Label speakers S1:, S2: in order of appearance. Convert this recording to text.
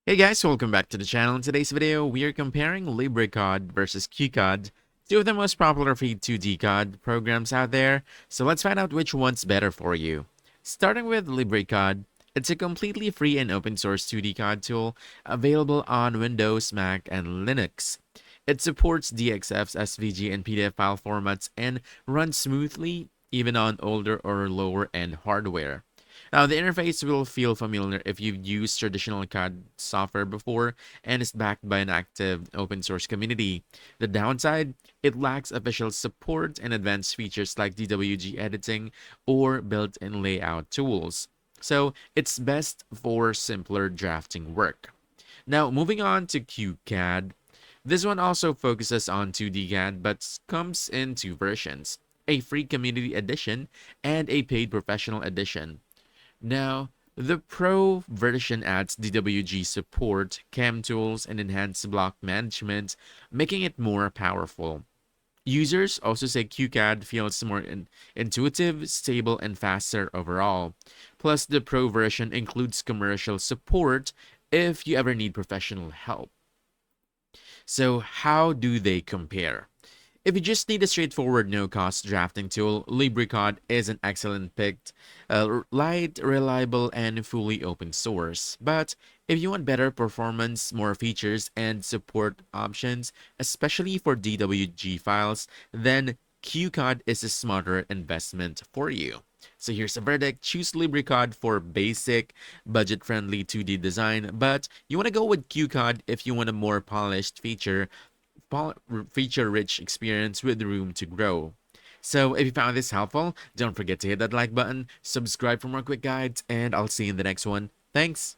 S1: Hey guys, welcome back to the channel. In today's video, we are comparing LibreCAD versus QCAD, two of the most popular free 2D CAD programs out there. So let's find out which one's better for you. Starting with LibreCAD, it's a completely free and open source 2D CAD tool available on Windows, Mac, and Linux. It supports DXFs, SVG, and PDF file formats and runs smoothly even on older or lower end hardware. Now, the interface will feel familiar if you've used traditional CAD software before and is backed by an active open source community. The downside, it lacks official support and advanced features like DWG editing or built-in layout tools. So, it's best for simpler drafting work. Now, moving on to QCAD. This one also focuses on 2D CAD but comes in two versions, a free community edition and a paid professional edition. Now, the Pro version adds DWG support, CAM tools, and enhanced block management, making it more powerful. Users also say QCAD feels more intuitive, stable, and faster overall. Plus, the Pro version includes commercial support if you ever need professional help. So, how do they compare? If you just need a straightforward no-cost drafting tool, LibreCAD is an excellent pick, light, reliable, and fully open source. But if you want better performance, more features, and support options, especially for DWG files, then QCAD is a smarter investment for you. So here's a verdict. Choose LibreCAD for basic, budget-friendly 2D design, but you want to go with QCAD if you want a more polished feature-rich experience with room to grow. So if you found this helpful, don't forget to hit that like button, subscribe for more quick guides, and I'll see you in the next one. Thanks!